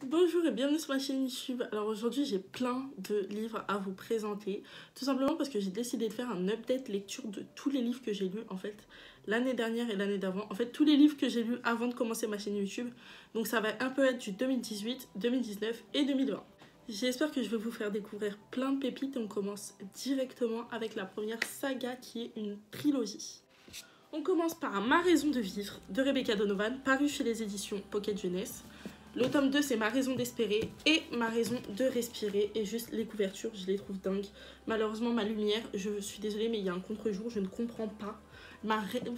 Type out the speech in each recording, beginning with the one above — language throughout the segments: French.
Bonjour et bienvenue sur ma chaîne YouTube. Alors aujourd'hui j'ai plein de livres à vous présenter. Tout simplement parce que j'ai décidé de faire un update lecture de tous les livres que j'ai lus en fait l'année dernière et l'année d'avant. En fait tous les livres que j'ai lus avant de commencer ma chaîne YouTube. Donc ça va un peu être du 2018, 2019 et 2020. J'espère que je vais vous faire découvrir plein de pépites et on commence directement avec la première saga qui est une trilogie. On commence par Ma raison de vivre de Rebecca Donovan, paru chez les éditions Pocket Jeunesse. Le tome 2, c'est Ma raison d'espérer et Ma raison de respirer. Et juste les couvertures, je les trouve dingues. Malheureusement, ma lumière, je suis désolée, mais il y a un contre-jour, je ne comprends pas. Marine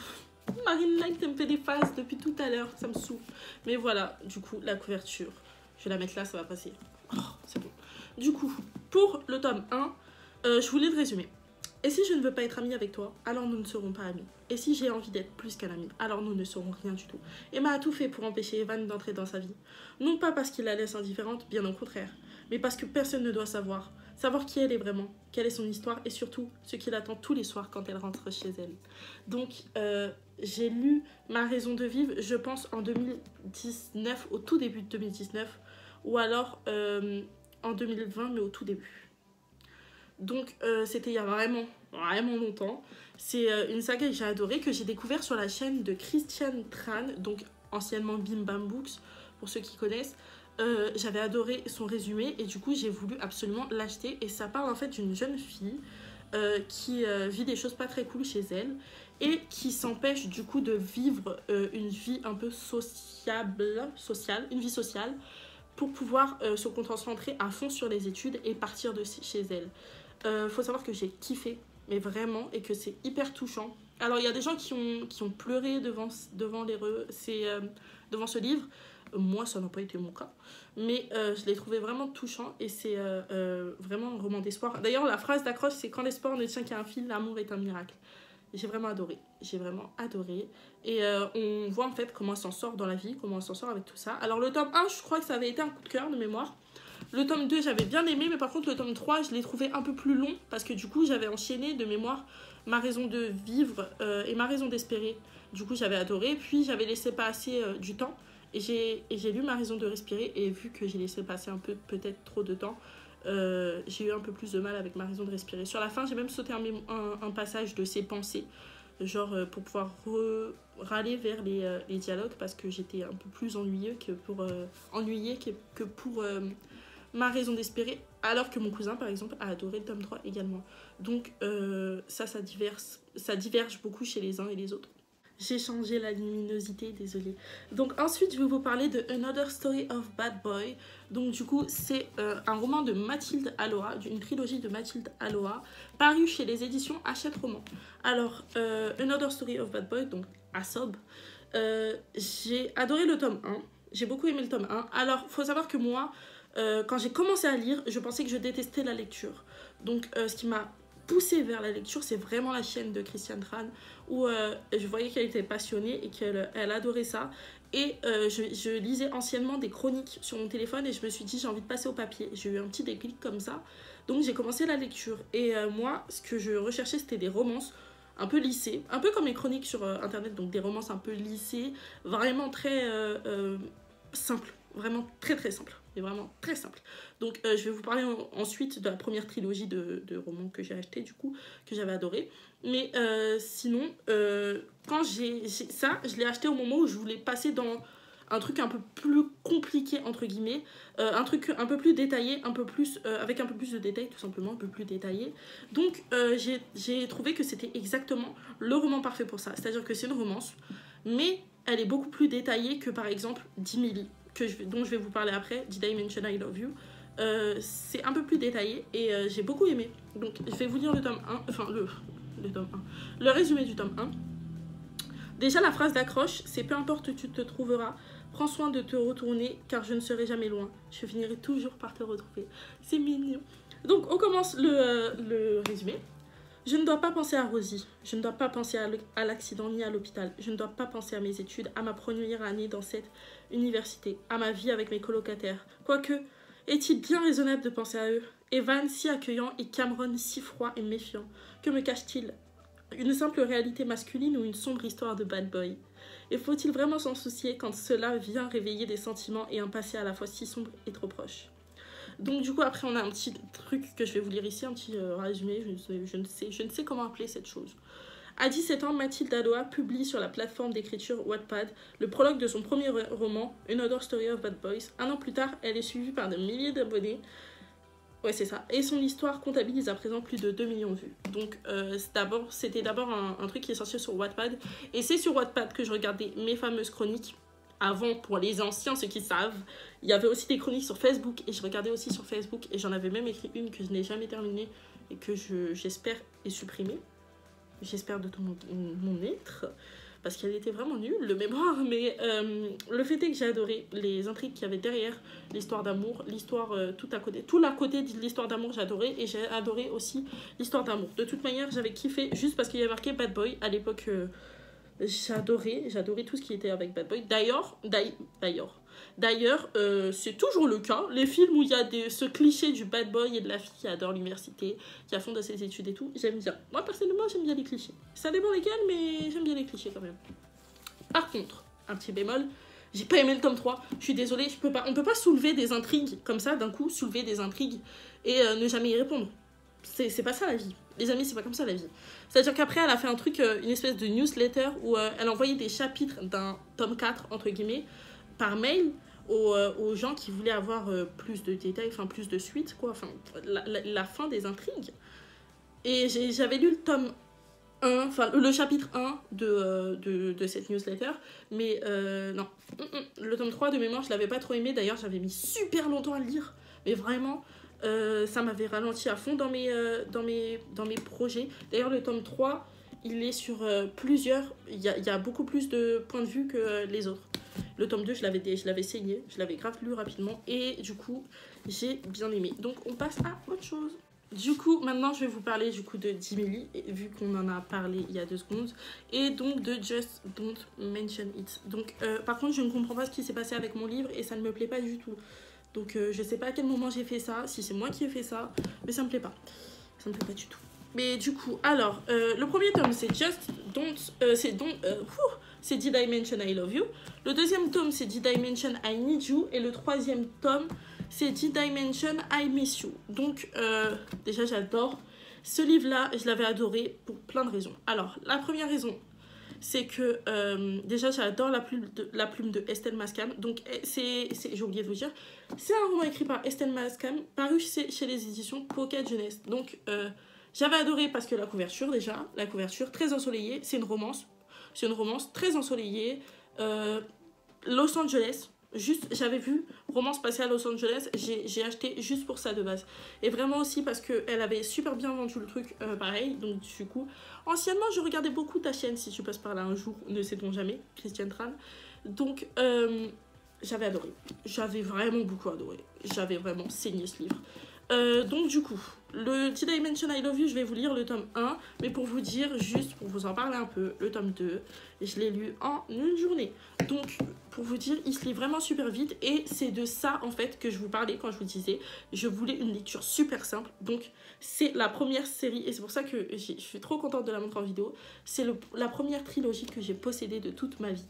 Light, elle me fait des faces depuis tout à l'heure, ça me saoule. Mais voilà, du coup, la couverture, je vais la mettre là, ça va passer. Oh, c'est bon. Du coup, pour le tome 1, je voulais le résumer. Et si je ne veux pas être amie avec toi, alors nous ne serons pas amis. Et si j'ai envie d'être plus qu'un ami, alors nous ne serons rien du tout. Emma a tout fait pour empêcher Evan d'entrer dans sa vie. Non pas parce qu'il la laisse indifférente, bien au contraire, mais parce que personne ne doit savoir. Savoir qui elle est vraiment, quelle est son histoire et surtout ce qui l'attend tous les soirs quand elle rentre chez elle. Donc, j'ai lu Ma raison de vivre, je pense, en 2019, au tout début de 2019, ou alors en 2020, mais au tout début. Donc c'était il y a vraiment longtemps. C'est une saga que j'ai adorée, que j'ai découvert sur la chaîne de Christiane Tran, donc anciennement Bim Bam Books, pour ceux qui connaissent. J'avais adoré son résumé et du coup j'ai voulu absolument l'acheter. Et ça parle en fait d'une jeune fille qui vit des choses pas très cool chez elle et qui s'empêche du coup de vivre une vie un peu sociale, une vie sociale, pour pouvoir se concentrer à fond sur les études et partir de chez elle. Faut savoir que j'ai kiffé, mais vraiment, et que c'est hyper touchant. Alors, il y a des gens qui ont pleuré devant ce livre. Moi, ça n'a pas été mon cas. Mais je l'ai trouvé vraiment touchant et c'est vraiment un roman d'espoir. D'ailleurs, la phrase d'accroche, c'est « Quand l'espoir ne tient qu'à un fil, l'amour est un miracle ». J'ai vraiment adoré. J'ai vraiment adoré. Et on voit en fait comment elle s'en sort dans la vie, comment elle s'en sort avec tout ça. Alors, le tome 1, je crois que ça avait été un coup de cœur de mémoire. Le tome 2, j'avais bien aimé, mais par contre, le tome 3, je l'ai trouvé un peu plus long parce que du coup, j'avais enchaîné de mémoire Ma raison de vivre et Ma raison d'espérer. Du coup, j'avais adoré. Puis, j'avais laissé passer du temps et j'ai lu Ma raison de respirer. Et vu que j'ai laissé passer un peu, peut-être trop de temps, j'ai eu un peu plus de mal avec Ma raison de respirer. Sur la fin, j'ai même sauté un passage de ses pensées, genre pour pouvoir râler vers les dialogues parce que j'étais un peu plus ennuyée que pour Ma raison d'espérer, alors que mon cousin par exemple a adoré le tome 3 également. Donc ça diverge beaucoup chez les uns et les autres. J'ai changé la luminosité, désolée. Donc ensuite, je vais vous parler de Another Story of Bad Boy. Donc du coup, c'est un roman de Mathilde Aloha, d'une trilogie de Mathilde Aloha, paru chez les éditions Hachette Roman. Alors, Another Story of Bad Boy, donc Asob, j'ai adoré le tome 1. J'ai beaucoup aimé le tome 1. Alors, faut savoir que moi, quand j'ai commencé à lire, je pensais que je détestais la lecture. Donc, ce qui m'a poussée vers la lecture, c'est vraiment la chaîne de Christiane Tran, où je voyais qu'elle était passionnée et qu'elle adorait ça. Et je lisais anciennement des chroniques sur mon téléphone et je me suis dit, j'ai envie de passer au papier. J'ai eu un petit déclic comme ça. Donc, j'ai commencé la lecture. Et moi, ce que je recherchais, c'était des romances un peu lissées, un peu comme les chroniques sur Internet, donc des romances un peu lissées, vraiment très simples. Vraiment très très simple, mais vraiment très simple. Donc je vais vous parler ensuite de la première trilogie de romans que j'ai acheté du coup, que j'avais adoré. Mais sinon, quand ça, je l'ai acheté au moment où je voulais passer dans un truc un peu plus compliqué entre guillemets, un truc un peu plus détaillé, un peu plus avec un peu plus de détails tout simplement, un peu plus détaillé. Donc j'ai trouvé que c'était exactement le roman parfait pour ça. C'est-à-dire que c'est une romance, mais elle est beaucoup plus détaillée que par exemple Dimili, dont je vais vous parler après, Did I Mention I Love You. C'est un peu plus détaillé et j'ai beaucoup aimé. Donc je vais vous lire le tome 1, enfin le tome 1, le résumé du tome 1. Déjà la phrase d'accroche, c'est peu importe où tu te trouveras, prends soin de te retourner car je ne serai jamais loin. Je finirai toujours par te retrouver. C'est mignon. Donc on commence le résumé. Je ne dois pas penser à Rosie, je ne dois pas penser à l'accident ni à l'hôpital, je ne dois pas penser à mes études, à ma première année dans cette université, à ma vie avec mes colocataires. Quoique, est-il bien raisonnable de penser à eux? Evan si accueillant et Cameron si froid et méfiant. Que me cache-t-il? Une simple réalité masculine ou une sombre histoire de bad boy? Et faut-il vraiment s'en soucier quand cela vient réveiller des sentiments et un passé à la fois si sombre et trop proche? Donc du coup après on a un petit truc que je vais vous lire ici, un petit résumé, je ne sais comment appeler cette chose. À 17 ans, Mathilde Aloa publie sur la plateforme d'écriture Wattpad le prologue de son premier roman, Another Story of Bad Boys. Un an plus tard, elle est suivie par des milliers d'abonnés. Ouais, c'est ça. Et son histoire comptabilise à présent plus de 2 millions de vues. Donc, c'était d'abord un truc qui est sorti sur Wattpad. Et c'est sur Wattpad que je regardais mes fameuses chroniques. Avant, pour les anciens, ceux qui savent, il y avait aussi des chroniques sur Facebook. Et je regardais aussi sur Facebook. Et j'en avais même écrit une que je n'ai jamais terminée et que j'espère est supprimée. J'espère de tout mon être, parce qu'elle était vraiment nulle, le mémoire, mais le fait est que j'ai adoré les intrigues qu'il y avait derrière l'histoire d'amour, l'histoire tout à côté de l'histoire d'amour, j'ai adoré, et j'ai adoré aussi l'histoire d'amour. De toute manière, j'avais kiffé, juste parce qu'il y avait marqué Bad Boy, à l'époque, j'adorais tout ce qui était avec Bad Boy. D'ailleurs, c'est toujours le cas. Les films où il y a ce cliché du bad boy et de la fille qui adore l'université, qui a fond de ses études et tout, j'aime bien. Moi, personnellement, j'aime bien les clichés. Ça dépend lesquels, mais j'aime bien les clichés quand même. Par contre, un petit bémol, j'ai pas aimé le tome 3. Je suis désolée, on peut pas soulever des intrigues comme ça, d'un coup, soulever des intrigues et ne jamais y répondre. C'est pas ça la vie. Les amis, c'est pas comme ça la vie. C'est-à-dire qu'après, elle a fait un truc, une espèce de newsletter où elle envoyait des chapitres d'un tome 4, entre guillemets, par mail aux gens qui voulaient avoir plus de détails, enfin plus de suite, quoi, enfin la fin des intrigues. Et j'avais lu le tome 1, enfin le chapitre 1 de cette newsletter, mais non, le tome 3 de mémoire, je l'avais pas trop aimé, d'ailleurs j'avais mis super longtemps à le lire, mais vraiment, ça m'avait ralenti à fond dans mes projets. D'ailleurs le tome 3, il est sur plusieurs, il y a beaucoup plus de points de vue que les autres. Le tome 2, je l'avais saigné, je l'avais grave lu rapidement et du coup, j'ai bien aimé. Donc, on passe à autre chose. Du coup, maintenant, je vais vous parler du coup de Dimily, vu qu'on en a parlé il y a 2 secondes, et donc de Just Don't Mention It. Donc, par contre, je ne comprends pas ce qui s'est passé avec mon livre et ça ne me plaît pas du tout. Donc, je sais pas à quel moment j'ai fait ça, si c'est moi qui ai fait ça, mais ça me plaît pas. Ça me plaît pas du tout. Mais du coup, alors, le premier tome, c'est Just Don't... c'est Did I Mention I Love You. Le deuxième tome, c'est Did I Mention I Need You. Et le troisième tome, c'est Did I Mention I Miss You. Donc, déjà, j'adore. Ce livre-là, je l'avais adoré pour plein de raisons. Alors, la première raison, c'est que, déjà, j'adore la plume de Estelle Mascam. Donc, j'ai oublié de vous dire, c'est un roman écrit par Estelle Mascam, paru chez les éditions Pocket Jeunesse. Donc, j'avais adoré parce que la couverture, très ensoleillée, c'est une romance très ensoleillée. Los Angeles, j'avais vu romance passée à Los Angeles, j'ai acheté juste pour ça de base. Et vraiment aussi parce qu'elle avait super bien vendu le truc, pareil. Donc du coup, anciennement, je regardais beaucoup ta chaîne, si tu passes par là un jour, ne sait-on jamais, Christiane Tran. Donc, j'avais adoré. J'avais vraiment beaucoup adoré. J'avais vraiment saigné ce livre. Donc du coup, le Did I Mention I Love You, je vais vous lire le tome 1, mais pour vous dire, juste pour vous en parler un peu, le tome 2, je l'ai lu en une journée. Donc, pour vous dire, il se lit vraiment super vite, et c'est de ça, en fait, que je vous parlais quand je vous disais, je voulais une lecture super simple. Donc, c'est la première série, et c'est pour ça que je suis trop contente de la montrer en vidéo, c'est la première trilogie que j'ai possédée de toute ma vie.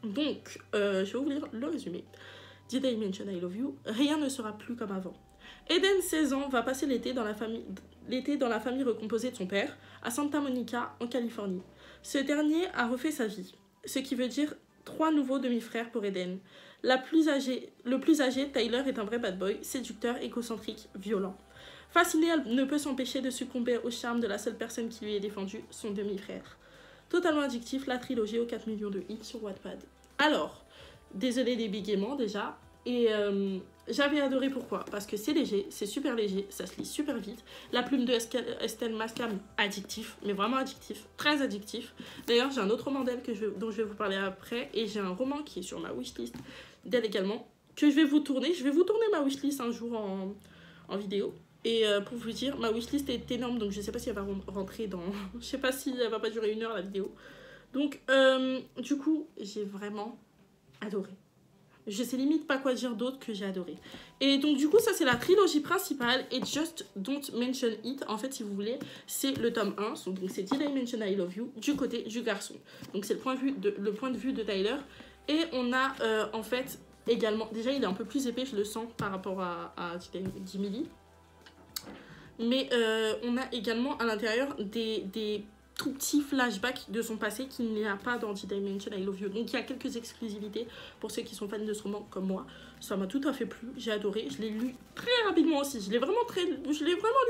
Donc, je vais vous lire le résumé. Did I Mention I Love You, rien ne sera plus comme avant. Eden, 16 ans, va passer l'été dans la famille recomposée de son père, à Santa Monica, en Californie. Ce dernier a refait sa vie, ce qui veut dire 3 nouveaux demi-frères pour Eden. Le plus âgé, Tyler, est un vrai bad boy, séducteur, égocentrique, violent. Fasciné, elle ne peut s'empêcher de succomber au charme de la seule personne qui lui est défendue, son demi-frère. Totalement addictif, la trilogie aux 4 millions de hits sur Wattpad. Alors, désolé des bégaiements déjà, et j'avais adoré, pourquoi? Parce que c'est léger, c'est super léger, ça se lit super vite. La plume de Estelle Mascam, addictif, mais vraiment addictif, très addictif. D'ailleurs, j'ai un autre roman d'elle dont je vais vous parler après, et j'ai un roman qui est sur ma wishlist d'elle également, que je vais vous tourner. Je vais vous tourner ma wishlist un jour en vidéo. Et pour vous dire, ma wishlist est énorme, donc je sais pas si elle va rentrer dans... Je sais pas si elle va pas durer 1 heure la vidéo. Donc, du coup, j'ai vraiment adoré. Je sais limite pas quoi dire d'autre que j'ai adoré. Et donc du coup ça c'est la trilogie principale et Just Don't Mention It. En fait si vous voulez c'est le tome 1. Donc c'est Did I Mention I Love You du côté du garçon. Donc c'est le point de vue de Tyler. Et on a en fait également, déjà il est un peu plus épais je le sens par rapport à Dimily. Mais on a également à l'intérieur des tout petits flashbacks de son passé qu'il n'y a pas dans Did I Mention I Love You. Donc il y a quelques exclusivités pour ceux qui sont fans de ce roman comme moi. Ça m'a tout à fait plu, j'ai adoré. Je l'ai lu très rapidement aussi. Je l'ai vraiment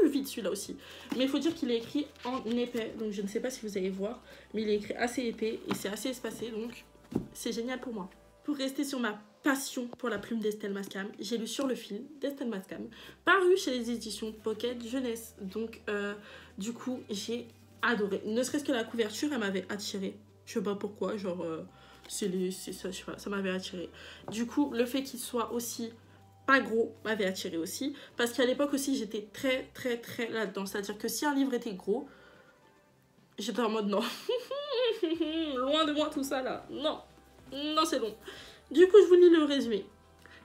lu vite celui-là aussi. Mais il faut dire qu'il est écrit en épais. Donc je ne sais pas si vous allez voir. Mais il est écrit assez épais et c'est assez espacé. Donc c'est génial pour moi. Pour rester sur ma passion pour la plume d'Estelle Mascam, j'ai lu Sur le fil d'Estelle Mascam, paru chez les éditions Pocket Jeunesse. Donc du coup j'ai adoré, ne serait-ce que la couverture elle m'avait attirée, je sais pas pourquoi, genre c'est ça, je sais pas, ça m'avait attirée. Du coup le fait qu'il soit aussi pas gros m'avait attirée aussi, parce qu'à l'époque aussi j'étais très là-dedans, c'est à dire que si un livre était gros j'étais en mode non loin de moi tout ça là, non c'est long. Du coup je vous lis le résumé.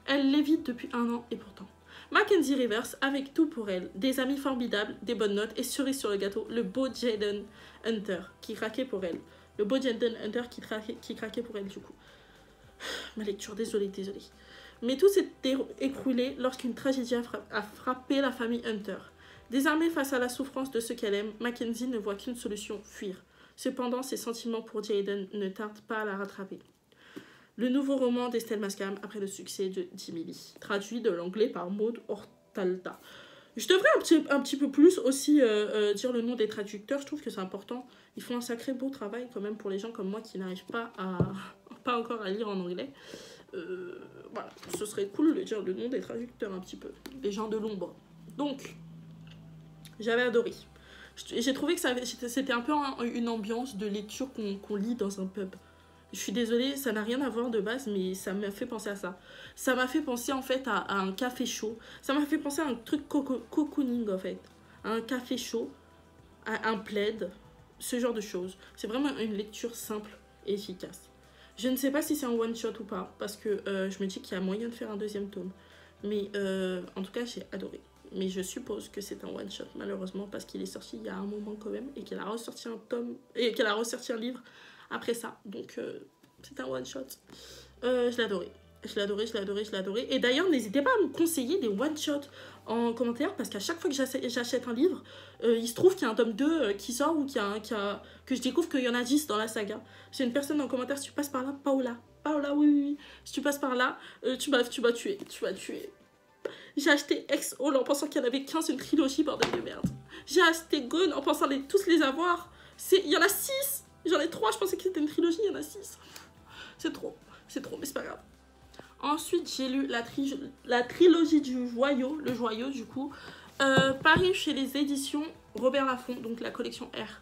Elle l'évite depuis 1 an et pourtant Mackenzie Rivers, avec tout pour elle, des amis formidables, des bonnes notes et cerise sur le gâteau, le beau Jaden Hunter qui craquait pour elle. Le beau Jaden Hunter qui craquait pour elle du coup. Ma lecture, désolée. Mais tout s'est écroulé lorsqu'une tragédie a frappé la famille Hunter. Désarmée face à la souffrance de ceux qu'elle aime, Mackenzie ne voit qu'une solution, fuir. Cependant, ses sentiments pour Jaden ne tardent pas à la rattraper. Le nouveau roman d'Estelle Mascam après le succès de Dimily, traduit de l'anglais par Maud Hortalta. Je devrais un petit peu plus aussi dire le nom des traducteurs, je trouve que c'est important. Ils font un sacré beau travail quand même pour les gens comme moi qui n'arrivent pas encore à lire en anglais. Voilà, ce serait cool de dire le nom des traducteurs un petit peu, les gens de l'ombre. Donc, j'avais adoré. J'ai trouvé que c'était un peu une ambiance de lecture qu'on lit dans un pub. Je suis désolée, ça n'a rien à voir de base, mais ça m'a fait penser à ça. Ça m'a fait penser en fait à un café chaud. Ça m'a fait penser à un truc cocooning en fait. À un café chaud, à un plaid, ce genre de choses. C'est vraiment une lecture simple et efficace. Je ne sais pas si c'est un one-shot ou pas, parce que je me dis qu'il y a moyen de faire un 2e tome. Mais en tout cas, j'ai adoré. Mais je suppose que c'est un one-shot, malheureusement, parce qu'il est sorti il y a un moment quand même, et qu'elle a ressorti un tome, et qu'elle a ressorti un livre après ça. Donc, c'est un one-shot. Je l'ai adoré. Et d'ailleurs, n'hésitez pas à me conseiller des one-shots en commentaire, parce qu'à chaque fois que j'achète un livre, il se trouve qu'il y a un tome 2 qui sort, ou que je découvre qu'il y en a 10 dans la saga. J'ai une personne en commentaire, si tu passes par là, Paola, oui. Si tu passes par là, tu vas tuer. J'ai acheté Ex-All en pensant qu'il y en avait 15, une trilogie, bordel de merde. J'ai acheté Gone en pensant tous les avoir. Il y en a 6. J'en ai 3, je pensais que c'était une trilogie, il y en a 6. C'est trop, mais c'est pas grave. Ensuite, j'ai lu la trilogie du Joyau, le Joyau du coup, paru chez les éditions Robert Laffont, donc la collection R.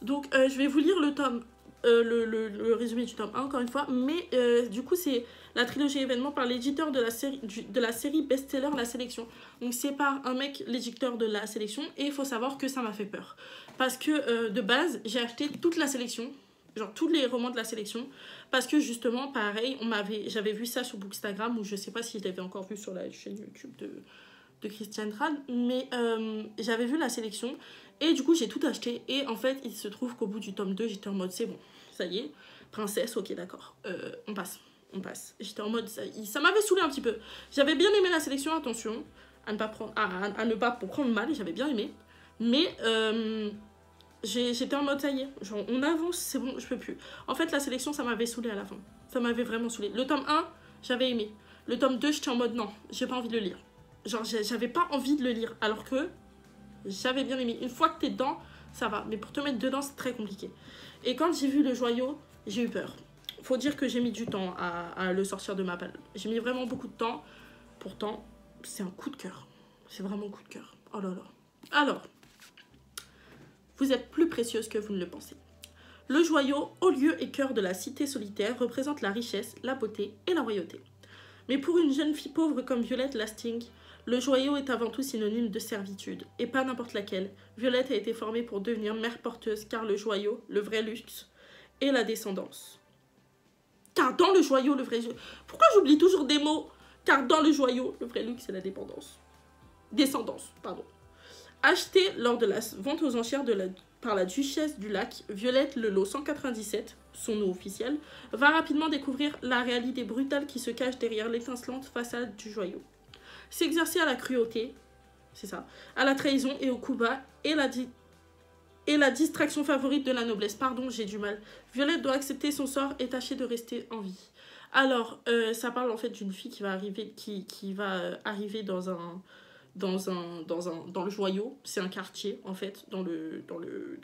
Donc, je vais vous lire le tome, le résumé du tome 1, encore une fois, mais du coup, c'est la trilogie événement par l'éditeur de la série best-seller La Sélection. Donc, c'est par un mec, l'éditeur de La Sélection, et il faut savoir que ça m'a fait peur. Parce que, de base, j'ai acheté toute la sélection, genre tous les romans de La Sélection, parce que justement, pareil, j'avais vu ça sur Bookstagram, ou je sais pas si je l'avais encore vu sur la chaîne YouTube de Christiane Trad, mais j'avais vu La Sélection, et du coup, j'ai tout acheté, et en fait, il se trouve qu'au bout du tome 2, j'étais en mode, c'est bon, ça y est, princesse, ok, d'accord, on passe. J'étais en mode, ça m'avait saoulé un petit peu. J'avais bien aimé La Sélection, attention, à ne pas prendre mal, j'avais bien aimé, mais j'étais en mode, ça y est, genre, on avance, c'est bon, je peux plus. En fait, La Sélection, ça m'avait saoulé à la fin. Ça m'avait vraiment saoulé. Le tome 1, j'avais aimé. Le tome 2, j'étais en mode, non, j'ai pas envie de le lire. Genre, j'avais pas envie de le lire, alors que j'avais bien aimé. Une fois que t'es dedans, ça va. Mais pour te mettre dedans, c'est très compliqué. Et quand j'ai vu Le Joyau, j'ai eu peur. Faut dire que j'ai mis du temps à le sortir de ma palle. J'ai mis vraiment beaucoup de temps. Pourtant, c'est un coup de cœur. C'est vraiment un coup de cœur. Oh là là. Alors, vous êtes plus précieuse que vous ne le pensez. Le Joyau, haut lieu et cœur de la cité solitaire, représente la richesse, la beauté et la royauté. Mais pour une jeune fille pauvre comme Violette Lasting, le Joyau est avant tout synonyme de servitude, et pas n'importe laquelle. Violette a été formée pour devenir mère porteuse, car le Joyau, le vrai luxe, est la descendance. Car dans le joyau, le vrai... Pourquoi j'oublie toujours des mots? Car dans le joyau, le vrai luxe, c'est la dépendance. Descendance, pardon. Acheté lors de la vente aux enchères par la duchesse du lac, Violette le lot 197, son nom officiel, va rapidement découvrir la réalité brutale qui se cache derrière l'étincelante façade du joyau. S'exercer à la cruauté, c'est ça, à la trahison et au coup bas, et la distraction favorite de la noblesse. Pardon, j'ai du mal. Violette doit accepter son sort et tâcher de rester en vie. Alors, ça parle en fait d'une fille qui va arriver dans le joyau. C'est un quartier, en fait, dans le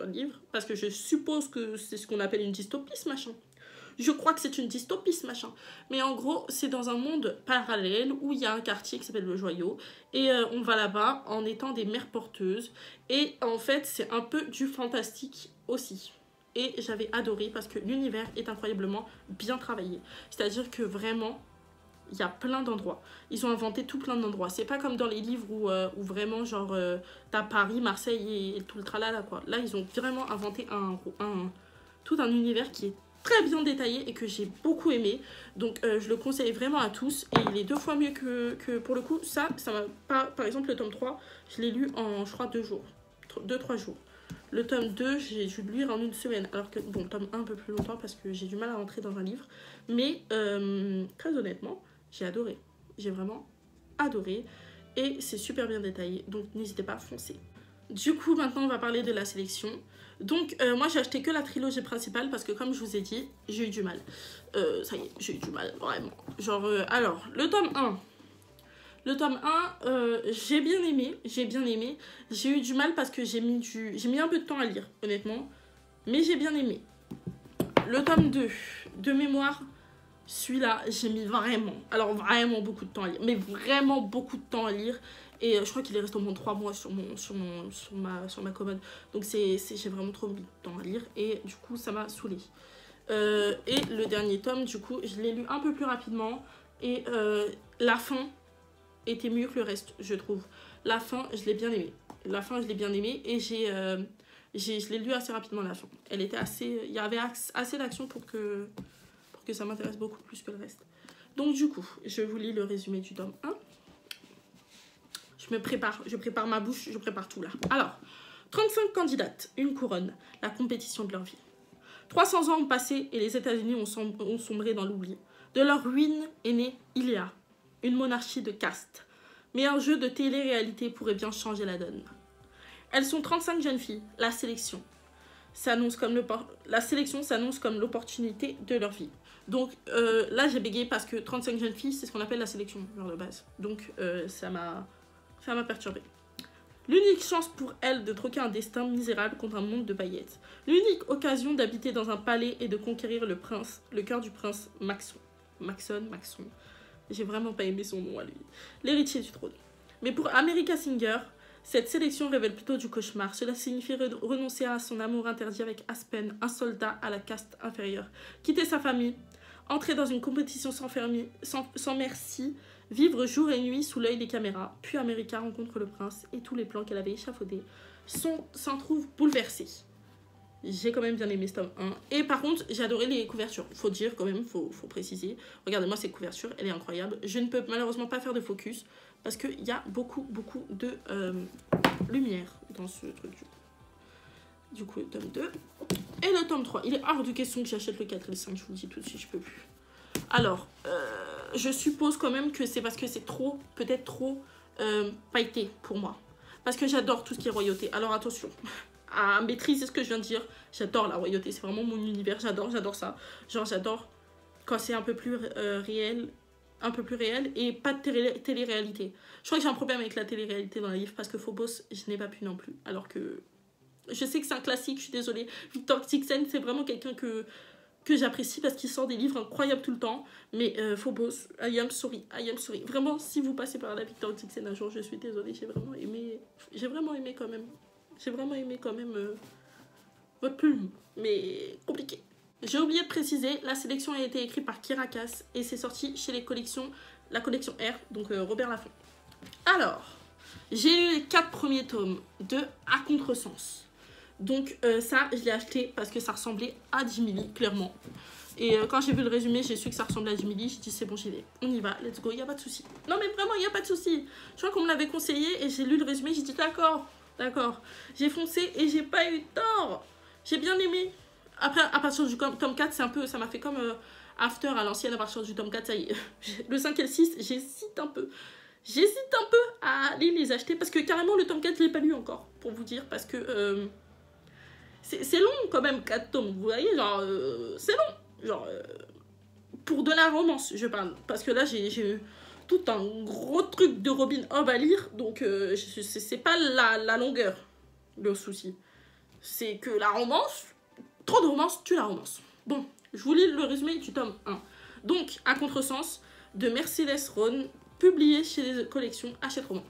livre. Parce que je suppose que c'est ce qu'on appelle une dystopie, ce machin. Je crois que c'est une dystopie, ce machin. Mais en gros, c'est dans un monde parallèle où il y a un quartier qui s'appelle le Joyau. Et on va là-bas en étant des mères porteuses. Et en fait, c'est un peu du fantastique aussi. Et j'avais adoré parce que l'univers est incroyablement bien travaillé. C'est-à-dire que vraiment, il y a plein d'endroits. Ils ont inventé tout plein d'endroits. C'est pas comme dans les livres où vraiment, genre, t'as Paris, Marseille et tout le tralala, quoi. Là, ils ont vraiment inventé tout un univers qui est très bien détaillé et que j'ai beaucoup aimé. Donc je le conseille vraiment à tous et il est 2 fois mieux que pour le coup. Ça m'a pas... Par exemple le tome 3, je l'ai lu en je crois 2 jours, 2-3 jours. Le tome 2, j'ai dû le lire en 1 semaine. Alors que bon, le tome 1 un peu plus longtemps parce que j'ai du mal à rentrer dans un livre. Mais très honnêtement, j'ai adoré. J'ai vraiment adoré et c'est super bien détaillé. Donc n'hésitez pas à foncer. Du coup, maintenant, on va parler de la sélection. Donc, moi, j'ai acheté que la trilogie principale parce que, comme je vous ai dit, j'ai eu du mal. Ça y est, j'ai eu du mal, vraiment. Genre, alors, le tome 1. Le tome 1, j'ai bien aimé. J'ai eu du mal parce que j'ai mis un peu de temps à lire, honnêtement. Mais j'ai bien aimé. Le tome 2, de mémoire, celui-là, j'ai mis vraiment beaucoup de temps à lire. Mais vraiment beaucoup de temps à lire. Et je crois qu'il est resté au moins 3 mois sur ma commode. Donc j'ai vraiment trop mis de temps à lire. Et du coup, ça m'a saoulée. Et le dernier tome, du coup, je l'ai lu un peu plus rapidement. Et la fin était mieux que le reste, je trouve. La fin, je l'ai bien aimée. Et je l'ai lu assez rapidement, la fin. Elle était assez... Il y avait assez d'action pour que ça m'intéresse beaucoup plus que le reste. Donc du coup, je vous lis le résumé du tome 1. Je prépare ma bouche, je prépare tout là. Alors, 35 candidates, une couronne, la compétition de leur vie. 300 ans ont passé et les États-Unis ont sombré dans l'oubli. De leur ruine est née Ilia, une monarchie de caste. Mais un jeu de télé-réalité pourrait bien changer la donne. Elles sont 35 jeunes filles, la sélection s'annonce comme l'opportunité de leur vie. Donc là, j'ai bégayé parce que 35 jeunes filles, c'est ce qu'on appelle la sélection, genre de base. Donc ça m'a perturbée. L'unique chance pour elle de troquer un destin misérable contre un monde de paillettes. L'unique occasion d'habiter dans un palais et de conquérir le cœur du prince Maxon. J'ai vraiment pas aimé son nom à lui. L'héritier du trône. Mais pour America Singer, cette sélection révèle plutôt du cauchemar. Cela signifie renoncer à son amour interdit avec Aspen, un soldat à la caste inférieure. Quitter sa famille, entrer dans une compétition sans merci, vivre jour et nuit sous l'œil des caméras. Puis America rencontre le prince et tous les plans qu'elle avait échafaudés s'en trouvent bouleversés. J'ai quand même bien aimé ce tome 1. Et par contre, j'ai adoré les couvertures. Faut dire quand même, faut préciser. Regardez-moi cette couverture, elle est incroyable. Je ne peux malheureusement pas faire de focus parce qu'il y a beaucoup de lumière dans ce truc. Du coup, le tome 2. Et le tome 3. Il est hors de question que j'achète le 4 et le 5, je vous le dis tout de suite, je peux plus. Alors, je suppose quand même que c'est parce que c'est peut-être trop pailleté pour moi. Parce que j'adore tout ce qui est royauté. Alors attention, à maîtriser ce que je viens de dire. J'adore la royauté, c'est vraiment mon univers, j'adore ça. Genre j'adore quand c'est un peu plus réel et pas de télé-réalité. Je crois que j'ai un problème avec la télé-réalité dans les livres parce que Phobos, je n'ai pas pu non plus. Alors que je sais que c'est un classique, je suis désolée. Victor Tixen, c'est vraiment quelqu'un que j'apprécie parce qu'il sort des livres incroyables tout le temps. Mais Phobos, I am sorry. Vraiment, si vous passez par la Victor Tixen un jour, je suis désolée, j'ai vraiment aimé quand même. Votre plume, mais compliqué. J'ai oublié de préciser, la sélection a été écrite par Kiera Cass et c'est sorti chez la collection R, donc Robert Laffont. Alors, j'ai eu les 4 premiers tomes de À Contresens. Donc ça, je l'ai acheté parce que ça ressemblait à Jiminy, clairement. Et quand j'ai vu le résumé, j'ai su que ça ressemblait à du Millie. J'ai dit c'est bon, j'y vais, on y va, let's go, il n'y a pas de souci. Non mais vraiment, il n'y a pas de souci. Je crois qu'on me l'avait conseillé et j'ai lu le résumé, j'ai dit d'accord, d'accord. J'ai foncé et j'ai pas eu tort. J'ai bien aimé. Après, à partir du tome 4, c'est un peu, ça m'a fait comme After à l'ancienne. À partir du tome 4, ça y est. Le 5 et le 6, j'hésite un peu. J'hésite un peu à aller les acheter parce que carrément le tome 4, je l'ai pas lu encore, pour vous dire, parce que c'est long quand même, 4 tomes, vous voyez, genre, c'est long. Genre, pour de la romance, je parle. Parce que là, j'ai eu tout un gros truc de Robin Hood à lire, donc c'est pas la longueur, le souci. C'est que la romance, trop de romance, tue la romance. Bon, je vous lis le résumé du tome 1. Donc, à contresens, de Mercedes Ron, publié chez les collections Hachette Roman.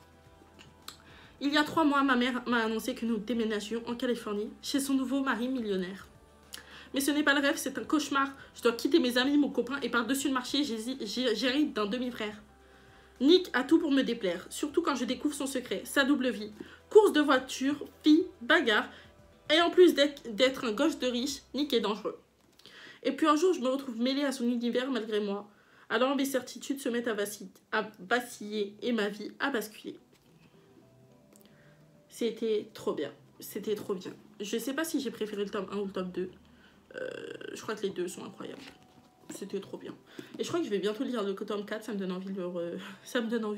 Il y a 3 mois, ma mère m'a annoncé que nous déménagions en Californie, chez son nouveau mari millionnaire. Mais ce n'est pas le rêve, c'est un cauchemar. Je dois quitter mes amis, mon copain, et par-dessus le marché, j'hérite d'un demi-frère. Nick a tout pour me déplaire, surtout quand je découvre son secret, sa double vie. Course de voiture, fille, bagarre, et en plus d'être un gauche de riche, Nick est dangereux. Et puis un jour, je me retrouve mêlée à son univers malgré moi. Alors mes certitudes se mettent à vaciller et ma vie à basculer. C'était trop bien. C'était trop bien. Je sais pas si j'ai préféré le tome 1 ou le tome 2. Je crois que les deux sont incroyables. C'était trop bien. Et je crois que je vais bientôt lire le tome 4. Ça me donne envie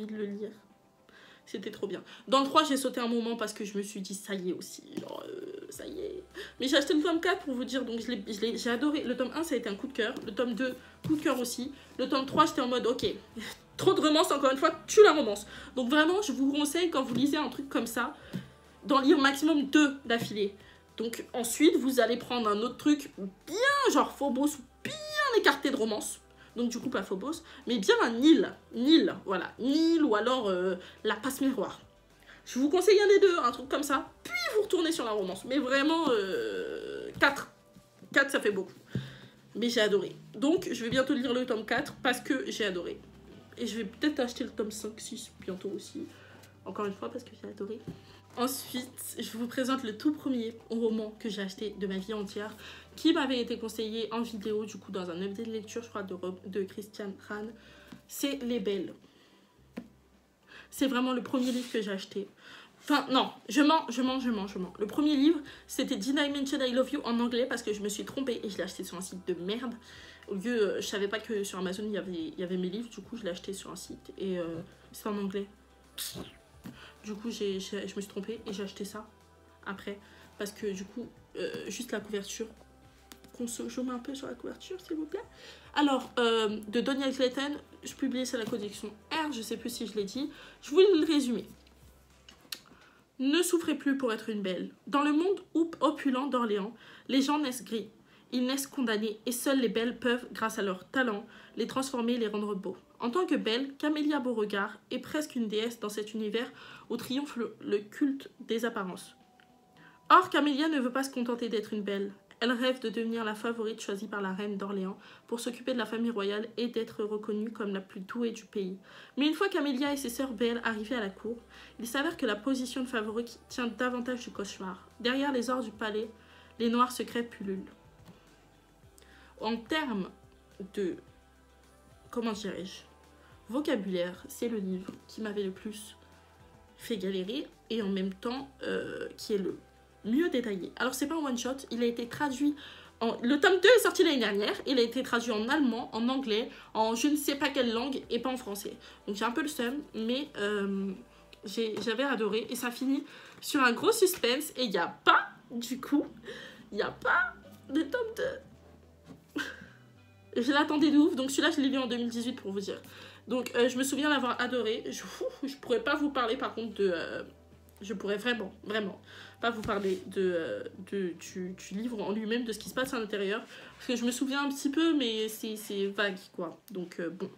de le lire. C'était trop bien. Dans le 3, j'ai sauté un moment parce que je me suis dit, ça y est aussi. Genre, ça y est. Mais j'ai acheté le tome 4 pour vous dire. Donc, j'ai adoré. Le tome 1, ça a été un coup de cœur. Le tome 2, coup de cœur aussi. Le tome 3, j'étais en mode, ok. Trop de romance, encore une fois, tue la romance. Donc, vraiment, je vous conseille, quand vous lisez un truc comme ça, d'en lire maximum 2 d'affilée. Donc, ensuite, vous allez prendre un autre truc bien, genre Phobos, bien écarté de romance. Donc du coup pas Phobos, mais bien un Nil, voilà, Nil ou alors la passe miroir. Je vous conseille un des deux, un truc comme ça, puis vous retournez sur la romance. Mais vraiment, 4 ça fait beaucoup. Mais j'ai adoré. Donc je vais bientôt lire le tome 4 parce que j'ai adoré. Et je vais peut-être acheter le tome 5, 6 bientôt aussi. Encore une fois parce que j'ai adoré. Ensuite, je vous présente le tout premier roman que j'ai acheté de ma vie entière, qui m'avait été conseillé en vidéo, du coup, dans un update de lecture, je crois, de Christian Ran. C'est Les Belles. C'est vraiment le premier livre que j'ai acheté. Enfin, non, je mens. Le premier livre, c'était Did I Mention I Love You en anglais, parce que je me suis trompée et je l'ai acheté sur un site de merde. Au lieu, je savais pas que sur Amazon, il y avait mes livres, du coup, je l'ai acheté sur un site et c'est en anglais. Du coup, je me suis trompée et j'ai acheté ça après. Parce que du coup, juste la couverture, qu'on se joue un peu sur la couverture, s'il vous plaît. Alors, de Daniel Clayton, je publiais sur la collection R, je sais plus si je l'ai dit. Je voulais le résumer. Ne souffrez plus pour être une belle. Dans le monde opulent d'Orléans, les gens naissent gris. Ils naissent condamnés et seules les belles peuvent, grâce à leur talent, les transformer et les rendre beaux. En tant que belle, Camélia Beauregard est presque une déesse dans cet univers où triomphe le culte des apparences. Or, Camélia ne veut pas se contenter d'être une belle. Elle rêve de devenir la favorite choisie par la reine d'Orléans pour s'occuper de la famille royale et d'être reconnue comme la plus douée du pays. Mais une fois Camélia et ses sœurs belles arrivées à la cour, il s'avère que la position de favorite tient davantage du cauchemar. Derrière les ors du palais, les noirs secrets pullulent. En termes de, comment dirais-je, vocabulaire, c'est le livre qui m'avait le plus fait galérer et en même temps qui est le mieux détaillé. Alors c'est pas un one shot, il a été traduit le tome 2 est sorti l'année dernière, il a été traduit en allemand, en anglais, en je ne sais pas quelle langue et pas en français. Donc j'ai un peu le seum, mais j'avais adoré et ça finit sur un gros suspense et il n'y a pas, du coup, il n'y a pas de tome 2. Je l'attendais de ouf, donc celui-là je l'ai lu en 2018 pour vous dire. Donc je me souviens l'avoir adoré. Je pourrais pas vous parler par contre de... je pourrais vraiment pas vous parler du livre en lui-même, de ce qui se passe à l'intérieur. Parce que je me souviens un petit peu, mais c'est vague quoi. Donc bon,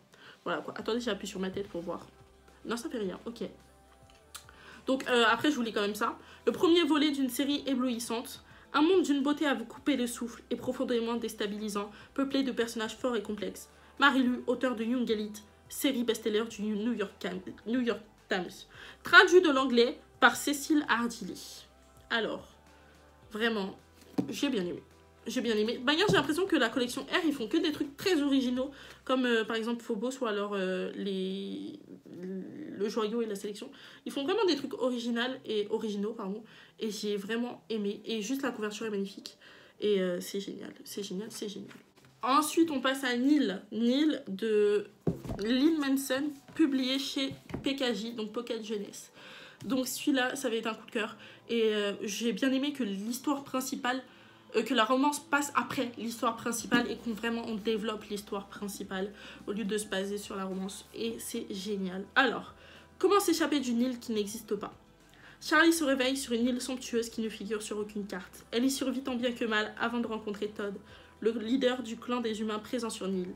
voilà quoi. Attendez, j'ai appuyé sur ma tête pour voir. Non, ça fait rien, ok. Donc après je vous lis quand même ça. Le premier volet d'une série éblouissante. Un monde d'une beauté à vous couper le souffle et profondément déstabilisant, peuplé de personnages forts et complexes. Marie-Lu, auteur de Young Elite, série best-seller du New York Times. Traduit de l'anglais par Cécile Hardilly. Alors, vraiment, j'ai bien aimé. j'ai bien aimé. D'ailleurs, j'ai l'impression que la collection R, ils font que des trucs très originaux, comme par exemple Phobos ou alors le joyau et la sélection. Ils font vraiment des trucs originaux, pardon, et j'ai vraiment aimé. Et juste la couverture est magnifique. Et c'est génial, c'est génial, c'est génial. Ensuite, on passe à Nil. Nil de Lynn Manson, publié chez PKJ, donc Pocket Jeunesse. Donc celui-là, ça va être un coup de cœur. Et j'ai bien aimé que l'histoire principale, que la romance passe après l'histoire principale et qu'on vraiment on développe l'histoire principale au lieu de se baser sur la romance. Et c'est génial. Alors, comment s'échapper d'une île qui n'existe pas? Charlie se réveille sur une île somptueuse qui ne figure sur aucune carte. Elle y survit tant bien que mal avant de rencontrer Todd, le leader du clan des humains présents sur l'île.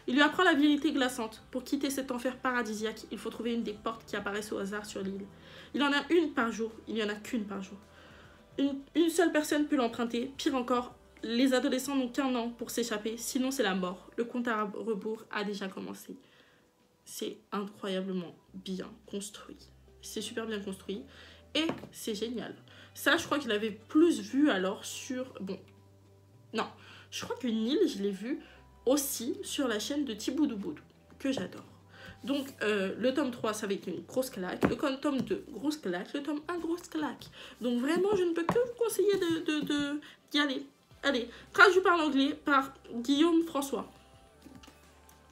Il lui apprend la vérité glaçante. Pour quitter cet enfer paradisiaque, il faut trouver une des portes qui apparaissent au hasard sur l'île. Il en a une par jour, il n'y en a qu'une par jour. Une seule personne peut l'emprunter. Pire encore, les adolescents n'ont qu'1 an pour s'échapper, sinon c'est la mort. Le compte à rebours a déjà commencé. C'est incroyablement bien construit. C'est super bien construit et c'est génial. Ça, je crois qu'il avait plus vu alors sur... Bon, non, je crois que Nil, je l'ai vu aussi sur la chaîne de Thiboudouboudou, que j'adore. Donc, le tome 3, ça va être une grosse claque. Le tome 2, grosse claque. Le tome 1, grosse claque. Donc, vraiment, je ne peux que vous conseiller d'y aller. Allez, traduit par l'anglais par Guillaume François.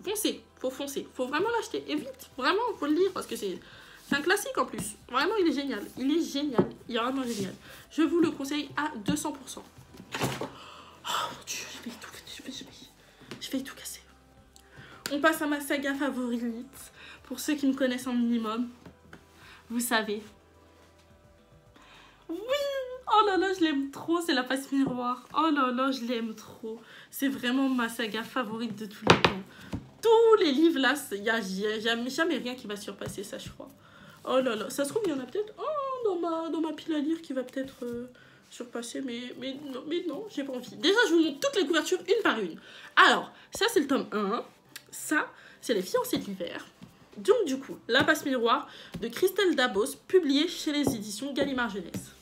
Foncez, faut foncer. Faut vraiment l'acheter. Et vite, vraiment, faut le lire parce que c'est un classique en plus. Vraiment, il est génial. Il est génial. Il est vraiment génial. Je vous le conseille à 200%. Oh mon Dieu, je vais tout casser. On passe à ma saga favorite. Pour ceux qui me connaissent un minimum, vous savez. Oui! Oh là là, je l'aime trop, c'est la passe miroir. Oh là là, je l'aime trop. C'est vraiment ma saga favorite de tous les temps. Tous les livres là, il n'y a jamais rien qui va surpasser ça, je crois. Oh là là, ça se trouve, il y en a peut-être dans ma pile à lire qui va peut-être surpasser, mais non, j'ai pas envie. Déjà, je vous montre toutes les couvertures une par une. Alors, ça c'est le tome 1. Ça, c'est Les Fiancés de l'hiver. Donc, du coup, La Passe Miroir de Christelle Dabos, publiée chez les éditions Gallimard Jeunesse.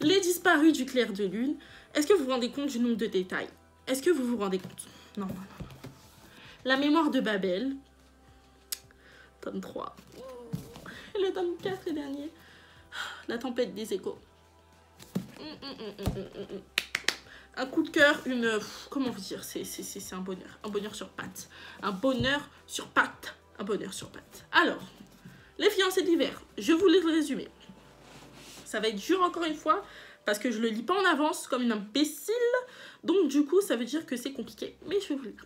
Les disparus du clair de lune. Est-ce que vous vous rendez compte du nombre de détails? Est-ce que vous vous rendez compte? Non. La mémoire de Babel. Tome 3. Et le tome 4 et dernier. La tempête des échos. Un coup de cœur, comment vous dire, c'est un bonheur sur pattes. Un bonheur sur pattes. Alors, Les Fiancés d'hiver, je vous les résumer. Ça va être dur encore une fois, parce que je le lis pas en avance comme une imbécile. Donc du coup, ça veut dire que c'est compliqué, mais je vais vous le dire.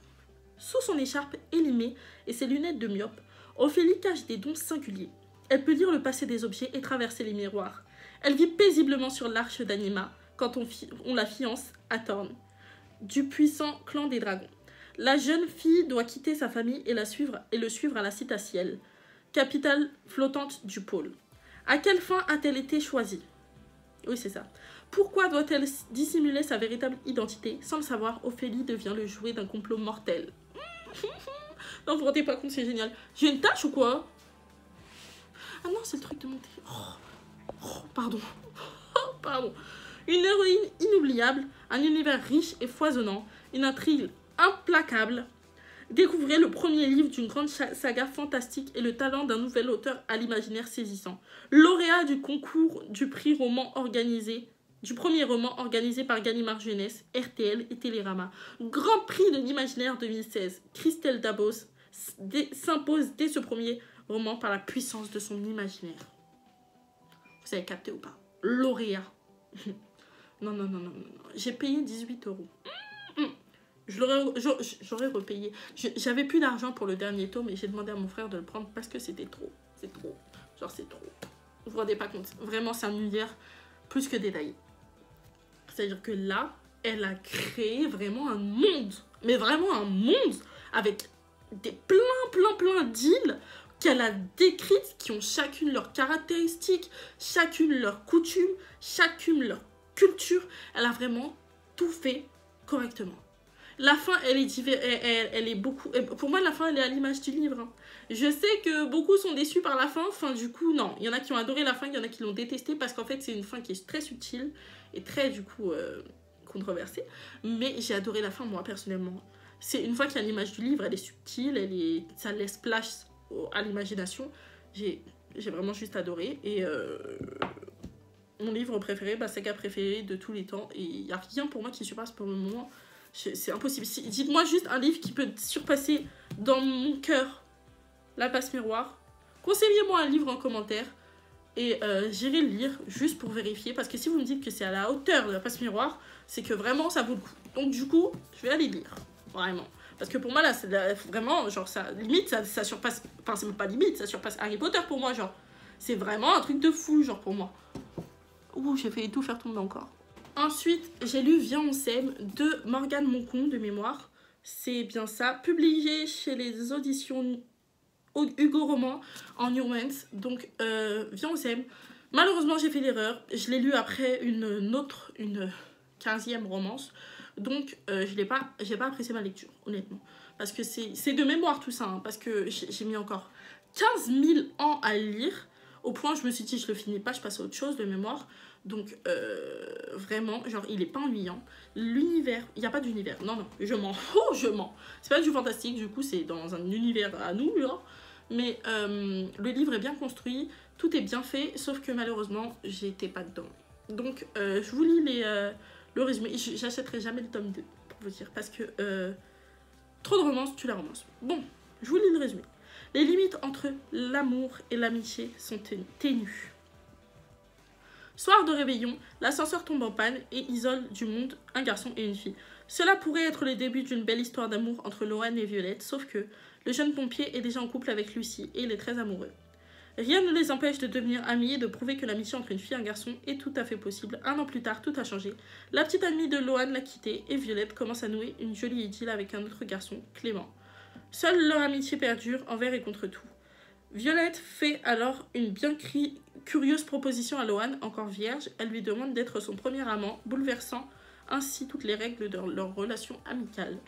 Sous son écharpe élimée et ses lunettes de myope, Ophélie cache des dons singuliers. Elle peut lire le passé des objets et traverser les miroirs. Elle vit paisiblement sur l'arche d'Anima, quand on la fiance à Thorn, du puissant clan des dragons. La jeune fille doit quitter sa famille et le suivre à la Citaciel, capitale flottante du pôle. À quelle fin a-t-elle été choisie? Oui, c'est ça. Pourquoi doit-elle dissimuler sa véritable identité? Sans le savoir, Ophélie devient le jouet d'un complot mortel. Non, vous vous rendez pas compte, c'est génial. J'ai une tâche ou quoi? Ah non, c'est le truc de monter. Pardon. Pardon. Une héroïne inoubliable, un univers riche et foisonnant, une intrigue implacable. Découvrez le premier livre d'une grande saga fantastique et le talent d'un nouvel auteur à l'imaginaire saisissant. Lauréat du concours du premier roman organisé par Gallimard Jeunesse, RTL et Télérama. Grand prix de l'imaginaire 2016. Christelle Dabos s'impose dès ce premier roman par la puissance de son imaginaire. Vous avez capté ou pas? Lauréat. Non. J'ai payé 18 €. J'aurais repayé. J'avais plus d'argent pour le dernier tome et j'ai demandé à mon frère de le prendre parce que c'était trop. C'est trop. Genre, c'est trop. Vous vous rendez pas compte. Vraiment, c'est un univers plus que détaillé. C'est-à-dire que là, elle a créé vraiment un monde. Mais vraiment un monde avec des plein d'îles qu'elle a décrites, qui ont chacune leurs caractéristiques, chacune leurs coutumes, chacune leur culture. Elle a vraiment tout fait correctement. La fin, elle est beaucoup... Pour moi, la fin, elle est à l'image du livre. Hein. Je sais que beaucoup sont déçus par la fin. Enfin, du coup, non. Il y en a qui ont adoré la fin, il y en a qui l'ont détestée parce qu'en fait, c'est une fin qui est très subtile et très, du coup, controversé, mais j'ai adoré la fin, moi, personnellement. C'est une fois qu'il y a l'image du livre, elle est subtile, ça laisse place à l'imagination. J'ai vraiment juste adoré. Et mon livre préféré, saga préféré de tous les temps. Et il n'y a rien pour moi qui surpasse pour le moment. C'est impossible. Dites-moi juste un livre qui peut surpasser dans mon cœur La Passe Miroir. Conseillez-moi un livre en commentaire. Et j'irai le lire juste pour vérifier. Parce que si vous me dites que c'est à la hauteur de La Passe Miroir, c'est que vraiment ça vaut le coup. Donc du coup, je vais aller lire. Vraiment. Parce que pour moi, là, c'est vraiment, genre, ça, limite, ça surpasse... Enfin, c'est même pas limite, ça surpasse Harry Potter pour moi, genre. C'est vraiment un truc de fou, genre, pour moi. Ouh, j'ai failli tout faire tomber encore. Ensuite, j'ai lu Viens, on s'aime de Morgane Moncon, de mémoire. C'est bien ça. Publié chez les auditions Hugo Roman en New Romance. Donc, Viens, on s'aime. Malheureusement, j'ai fait l'erreur. Je l'ai lu après une 15e romance. Donc, j'ai pas apprécié ma lecture, honnêtement. Parce que c'est de mémoire tout ça. Hein, parce que j'ai mis encore 15 000 ans à le lire. Au point où je me suis dit, je le finis pas, je passe à autre chose de mémoire. Donc, vraiment, genre, il est pas ennuyant. L'univers, il n'y a pas d'univers. Non, non, je mens. Oh, je mens. C'est pas du fantastique, du coup, c'est dans un univers à nous, là. Mais le livre est bien construit, tout est bien fait, sauf que malheureusement, j'étais pas dedans. Donc, je vous lis le résumé. J'achèterai jamais le tome 2, pour vous dire, parce que trop de romance, tu la romances. Bon, je vous lis le résumé. Les limites entre l'amour et l'amitié sont ténues. Soir de réveillon, l'ascenseur tombe en panne et isole du monde un garçon et une fille. Cela pourrait être le début d'une belle histoire d'amour entre Loan et Violette, sauf que le jeune pompier est déjà en couple avec Lucie et il est très amoureux. Rien ne les empêche de devenir amis et de prouver que l'amitié entre une fille et un garçon est tout à fait possible. Un an plus tard, tout a changé. La petite amie de Loan l'a quitté et Violette commence à nouer une jolie idylle avec un autre garçon, Clément. Seule leur amitié perdure envers et contre tout. Violette fait alors une bien curieuse proposition à Loan, encore vierge. Elle lui demande d'être son premier amant, bouleversant ainsi toutes les règles de leur relation amicale.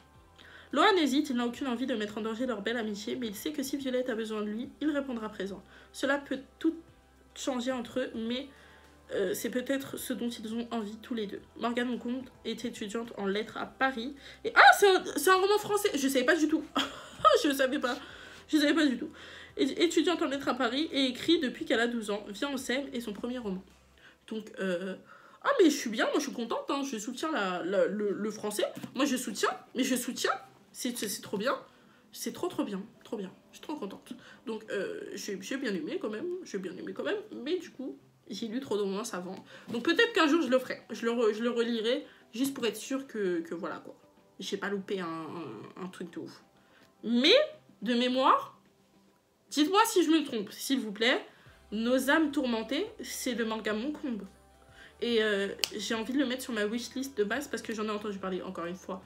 Loan hésite, il n'a aucune envie de mettre en danger leur belle amitié, mais il sait que si Violette a besoin de lui, il répondra présent. Cela peut tout changer entre eux, mais c'est peut-être ce dont ils ont envie tous les deux. Morgane Moncon est étudiante en lettres à Paris. Et c'est un roman français. Je savais pas du tout. Je savais pas du tout. Étudiante en lettres à Paris et écrit depuis qu'elle a 12 ans. Viens, on s'aime est son premier roman. Donc, mais je suis bien, moi je suis contente, hein. Je soutiens le français. Moi je soutiens, c'est trop bien. C'est trop bien, trop bien. Je suis trop contente. Donc, j'ai bien aimé quand même, mais du coup, j'ai lu trop de romans avant. Donc peut-être qu'un jour je le ferai. Je le relirai juste pour être sûre que voilà quoi. J'ai pas loupé un truc de ouf. Mais, de mémoire, dites-moi si je me trompe, s'il vous plaît. Nos âmes tourmentées, c'est de Morgane Moncon. Et j'ai envie de le mettre sur ma wishlist de base parce que j'en ai entendu parler encore une fois.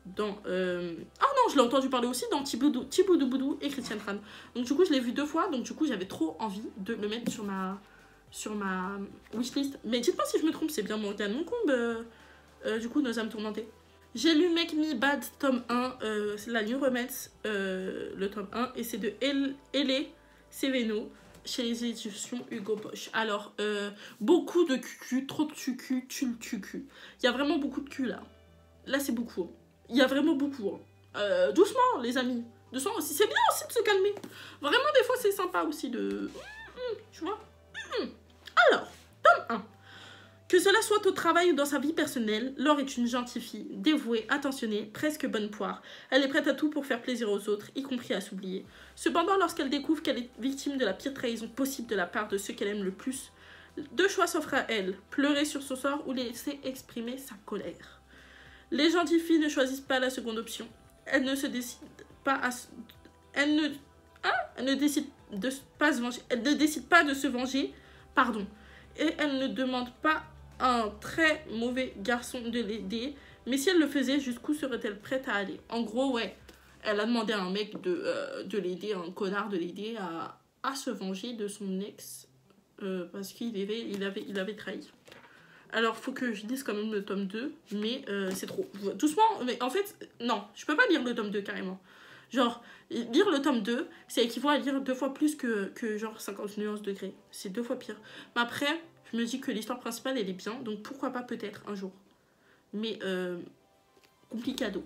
Dans, non, je l'ai entendu parler aussi dans Thibaudou Boudou et Christiane Tran. Donc du coup, je l'ai vu 2 fois. Donc du coup, j'avais trop envie de le mettre sur ma wishlist. Mais dites-moi si je me trompe, c'est bien Morgane Moncon, du coup, Nos âmes tourmentées. J'ai lu Make Me Bad, tome 1, c'est la New Romance, le tome 1, et c'est de Elle Seveno, chez les éditions Hugo Boss. Alors, beaucoup de cucu, trop de cucu, tu cucu. Il y a vraiment beaucoup de cul, là. Là, c'est beaucoup. Il y a vraiment beaucoup. Doucement, les amis. Doucement aussi. C'est bien aussi de se calmer. Vraiment, des fois, c'est sympa aussi de... tu vois. Alors, tome 1. Que cela soit au travail ou dans sa vie personnelle, Laure est une gentille fille, dévouée, attentionnée, presque bonne poire. Elle est prête à tout pour faire plaisir aux autres, y compris à s'oublier. Cependant, lorsqu'elle découvre qu'elle est victime de la pire trahison possible de la part de ceux qu'elle aime le plus, 2 choix s'offrent à elle, pleurer sur son sort ou laisser exprimer sa colère. Les gentilles filles ne choisissent pas la seconde option. Elles ne se décident pas à... Elles ne décident pas de se venger, pardon. Et elles ne demandent pas un très mauvais garçon de l'aider, mais si elle le faisait, jusqu'où serait-elle prête à aller? En gros, ouais, elle a demandé à un mec de l'aider, un connard de l'aider à se venger de son ex, parce qu'il avait trahi. Alors, faut que je lise quand même le tome 2, mais c'est trop. Doucement, mais en fait, non, je peux pas lire le tome 2 carrément. Genre, lire le tome 2, c'est équivaut à lire 2 fois plus que genre 50 nuances degrés. C'est 2 fois pire. Mais après, Je me dis que l'histoire principale, elle est bien, donc pourquoi pas peut-être un jour. Mais, complicado.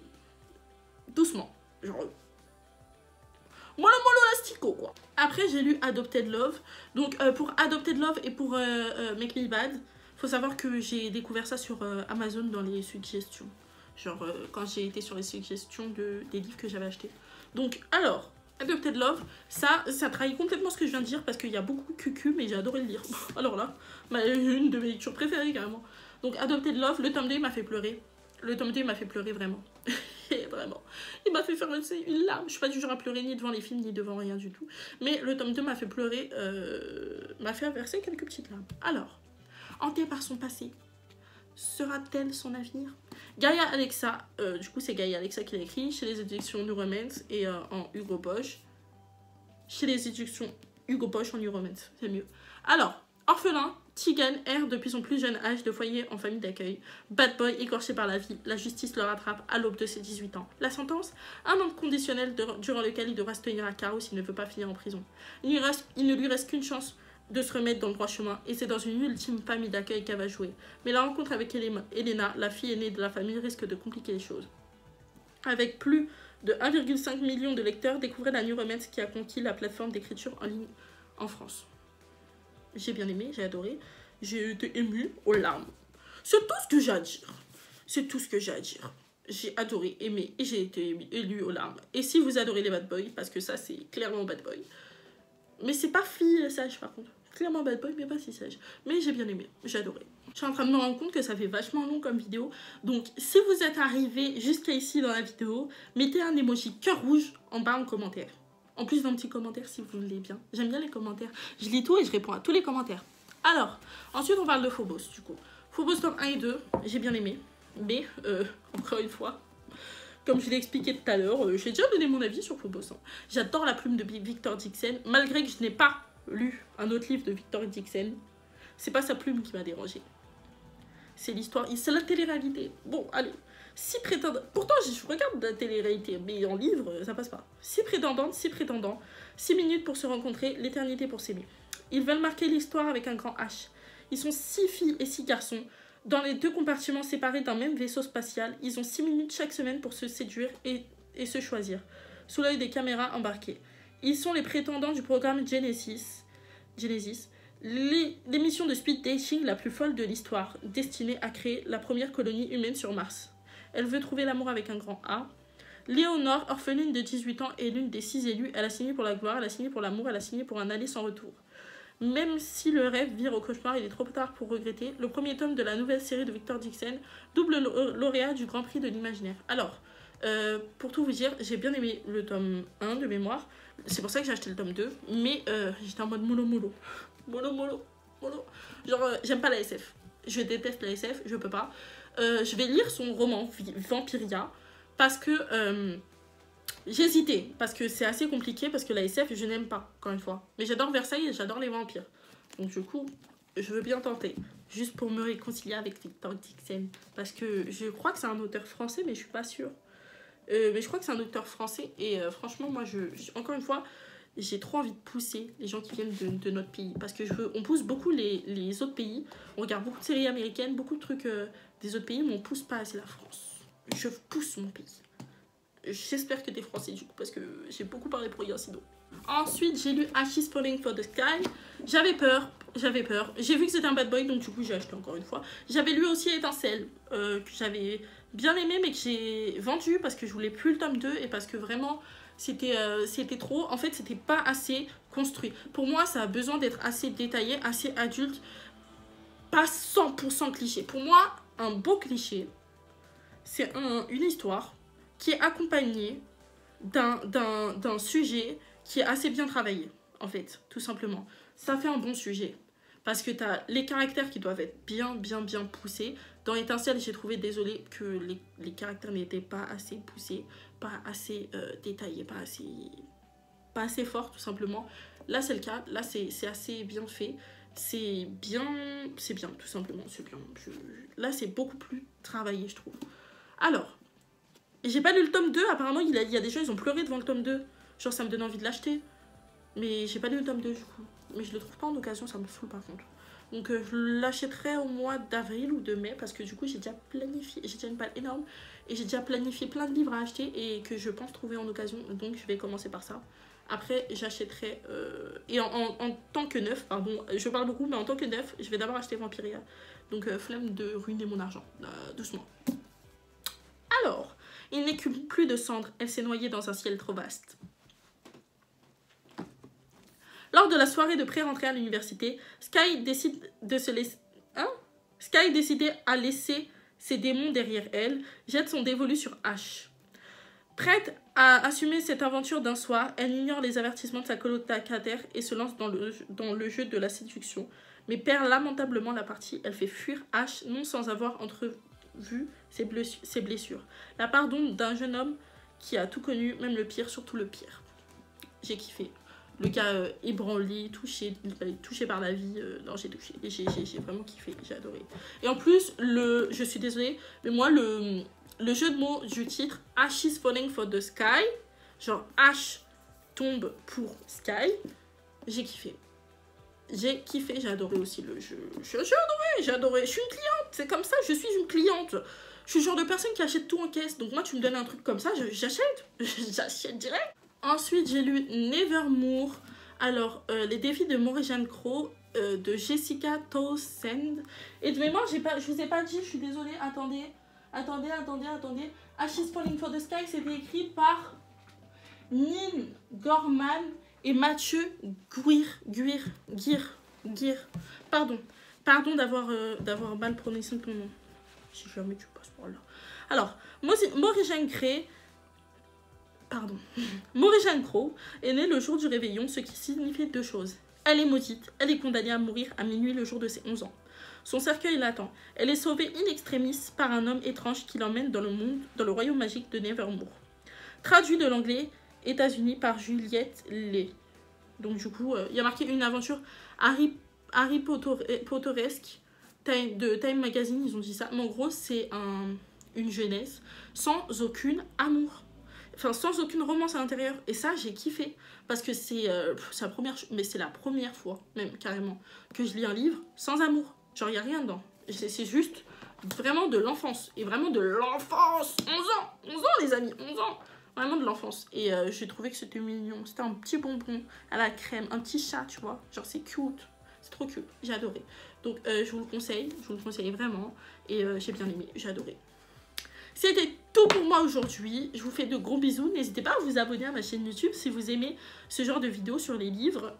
Doucement. Genre... mollo lastico, quoi. Après, j'ai lu Adopted Love. Donc, pour Adopted Love et pour Make Me Bad, faut savoir que j'ai découvert ça sur Amazon dans les suggestions. Genre, quand j'ai été sur les suggestions des livres que j'avais achetés. Donc, alors, Adopted Love, ça trahit complètement ce que je viens de dire parce qu'il y a beaucoup de cucu, mais j'ai adoré le lire. Alors là, une de mes lectures préférées, carrément. Donc, Adopted Love, le tome 2, il m'a fait pleurer. Le tome 2, il m'a fait pleurer vraiment. Vraiment. Il m'a fait faire une larme. Je suis pas du genre à pleurer ni devant les films, ni devant rien du tout. Mais le tome 2 m'a fait pleurer, m'a fait verser quelques petites larmes. Alors, hantée par son passé, sera-t-elle son avenir? Gaia Alexa, du coup c'est Gaia Alexa qui l'a écrit, chez les éditions New Romance et en Hugo Boss. Chez les éditions Hugo Boss en New Romance, c'est mieux. Alors, orphelin, Tegan erre depuis son plus jeune âge de foyer en famille d'accueil. Bad boy écorché par la vie, la justice le rattrape à l'aube de ses 18 ans. La sentence? Un an conditionnel durant lequel il devra se tenir à carreau s'il ne veut pas finir en prison. Il ne lui reste qu'une chance de se remettre dans le droit chemin, et c'est dans une ultime famille d'accueil qu'elle va jouer. Mais la rencontre avec Elena, la fille aînée de la famille, risque de compliquer les choses. Avec plus de 1,5 million de lecteurs, découvrez la New Romance qui a conquis la plateforme d'écriture en ligne en France. J'ai bien aimé, j'ai adoré, j'ai été émue aux larmes. C'est tout ce que j'ai à dire. C'est tout ce que j'ai à dire. J'ai adoré, aimé, et j'ai été élue aux larmes. Et si vous adorez les bad boys, parce que ça c'est clairement bad boy, mais c'est pas fille sage par contre. Clairement bad boy, mais pas si sage. Mais j'ai bien aimé, j'ai adoré. Je suis en train de me rendre compte que ça fait vachement long comme vidéo. Donc si vous êtes arrivé jusqu'à ici dans la vidéo, mettez un emoji cœur rouge en bas en commentaire. En plus d'un petit commentaire si vous voulez bien. J'aime bien les commentaires. Je lis tout et je réponds à tous les commentaires. Alors, ensuite on parle de Phobos du coup. Phobos tome 1 et 2, j'ai bien aimé. Mais, encore une fois, comme je l'ai expliqué tout à l'heure, j'ai déjà donné mon avis sur Phobos. Hein. J'adore la plume de Victor Dixon, malgré que je n'ai pas lu un autre livre de Victor Dixon. C'est pas sa plume qui m'a dérangée. C'est l'histoire, c'est la télé-réalité. Bon, allez. 6 prétendantes. Pourtant, je regarde la télé-réalité, mais en livre, ça passe pas. 6 prétendantes, 6 prétendants. 6 minutes pour se rencontrer, l'éternité pour s'aimer. Ils veulent marquer l'histoire avec un grand H. Ils sont 6 filles et 6 garçons. Dans les 2 compartiments séparés d'un même vaisseau spatial, ils ont 6 minutes chaque semaine pour se séduire et se choisir, sous l'œil des caméras embarquées. Ils sont les prétendants du programme Genesis, l'émission de speed dating la plus folle de l'histoire, destinée à créer la première colonie humaine sur Mars. Elle veut trouver l'amour avec un grand A. Léonore, orpheline de 18 ans, est l'une des 6 élues. Elle a signé pour la gloire, elle a signé pour l'amour, elle a signé pour un aller sans retour. Même si le rêve vire au cauchemar, il est trop tard pour regretter. Le premier tome de la nouvelle série de Victor Dixon, double lauréat du Grand Prix de l'Imaginaire. Alors, pour tout vous dire, j'ai bien aimé le tome 1 de mémoire. C'est pour ça que j'ai acheté le tome 2. Mais j'étais en mode mollo. Genre, j'aime pas la SF. Je déteste la SF, je peux pas. Je vais lire son roman Vampiria parce que j'ai hésité, parce que c'est assez compliqué, parce que la SF je n'aime pas, encore une fois. Mais j'adore Versailles et j'adore les vampires. Donc du coup, je veux bien tenter, juste pour me réconcilier avec Victor Dixon. Parce que je crois que c'est un auteur français, mais je suis pas sûre. Mais je crois que c'est un auteur français et franchement, moi, encore une fois, j'ai trop envie de pousser les gens qui viennent de notre pays. Parce que on pousse beaucoup les autres pays. On regarde beaucoup de séries américaines, beaucoup de trucs des autres pays, mais on pousse pas assez la France. Je pousse mon pays. J'espère que t'es français du coup, parce que j'ai beaucoup parlé pour rien sinon. Ensuite, j'ai lu Ashes Falling for the Sky. J'avais peur. J'ai vu que c'était un bad boy, donc du coup, j'ai acheté encore une fois. J'avais lu aussi Étincelle, que j'avais bien aimé, mais que j'ai vendu parce que je voulais plus le tome 2 et parce que vraiment, c'était trop. En fait, c'était pas assez construit. Pour moi, ça a besoin d'être assez détaillé, assez adulte, pas 100% cliché. Pour moi, un beau cliché, c'est une histoire qui est accompagnée d'un sujet qui est assez bien travaillé, en fait, tout simplement. Ça fait un bon sujet. Parce que tu as les caractères qui doivent être bien poussés. Dans Étincelle, j'ai trouvé, désolé, que les caractères n'étaient pas assez poussés, pas assez détaillés, pas assez forts, tout simplement. Là, c'est le cas. Là, c'est assez bien fait. C'est bien, tout simplement. C'est bien. Là, c'est beaucoup plus travaillé, je trouve. Alors, j'ai pas lu le tome 2. Apparemment, il y a des gens, ils ont pleuré devant le tome 2. Genre, ça me donne envie de l'acheter. Mais j'ai pas lu le tome 2, du coup. Mais je le trouve pas en occasion, ça me fout par contre. Donc je l'achèterai au mois d'avril ou de mai parce que du coup j'ai déjà planifié, j'ai déjà une palle énorme et j'ai déjà planifié plein de livres à acheter et que je pense trouver en occasion. Donc je vais commencer par ça. Après j'achèterai, et en tant que neuf, pardon, je parle beaucoup mais en tant que neuf, je vais d'abord acheter Vampiria. Donc flemme de ruiner mon argent, doucement. Alors, il n'est que plus de cendres, elle s'est noyée dans un ciel trop vaste. Lors de la soirée de pré-rentrée à l'université, Sky décide de se laisser... Hein? Sky décidait à laisser ses démons derrière elle, jette son dévolu sur Ash. Prête à assumer cette aventure d'un soir, elle ignore les avertissements de sa colocataire et se lance dans le jeu de la séduction, mais perd lamentablement la partie. Elle fait fuir Ash, non sans avoir entrevu ses blessures. La part d'un jeune homme qui a tout connu, même le pire, surtout le pire. J'ai kiffé. Le gars ébranlé, touché par la vie. Non, j'ai vraiment kiffé, j'ai adoré. Et en plus, je suis désolée, mais moi, le jeu de mots du titre, Ash is falling for the sky, genre Ash tombe pour Sky, j'ai kiffé. J'ai kiffé, j'ai adoré aussi le jeu. J'ai adoré. Je suis une cliente, c'est comme ça, je suis une cliente. Je suis le genre de personne qui achète tout en caisse. Donc moi, tu me donnes un truc comme ça, j'achète. J'achète direct. Ensuite, j'ai lu Nevermore. Alors, les défis de Morrigan Crow de Jessica Townsend. Et de mémoire, je vous ai pas dit, je suis désolée. Attendez. Ash is Falling for the Sky, c'était écrit par Neil Gorman et Mathieu Guir. Pardon d'avoir mal prononcé ton nom. Si jamais tu passes par là. Alors, Morrigan Crow est née le jour du réveillon, ce qui signifie deux choses. Elle est maudite, elle est condamnée à mourir à minuit le jour de ses 11 ans. Son cercueil l'attend. Elle est sauvée in extremis par un homme étrange qui l'emmène dans le royaume magique de Nevermore. Traduit de l'anglais États-Unis par Juliette Lay. Donc du coup, il y a marqué une aventure Harry Potteresque de Time Magazine, ils ont dit ça. Mais en gros, c'est une jeunesse sans aucune amour. Enfin, sans aucune romance à l'intérieur. Et ça, j'ai kiffé. Parce que c'est la première fois, même carrément, que je lis un livre sans amour. Genre, il n'y a rien dedans. C'est juste vraiment de l'enfance. Et vraiment de l'enfance. 11 ans, les amis, 11 ans. Vraiment de l'enfance. Et j'ai trouvé que c'était mignon. C'était un petit bonbon à la crème. Un petit chat, tu vois. Genre, c'est cute. C'est trop cute. J'ai adoré. Donc, je vous le conseille. Je vous le conseille vraiment. Et j'ai bien aimé. J'ai adoré. C'était tout pour moi aujourd'hui. Je vous fais de gros bisous. N'hésitez pas à vous abonner à ma chaîne YouTube si vous aimez ce genre de vidéos sur les livres.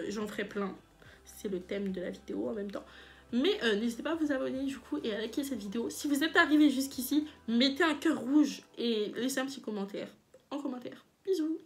J'en ferai plein. C'est le thème de la vidéo en même temps. Mais n'hésitez pas à vous abonner du coup et à liker cette vidéo. Si vous êtes arrivé jusqu'ici, mettez un cœur rouge et laissez un petit commentaire. En commentaire. Bisous.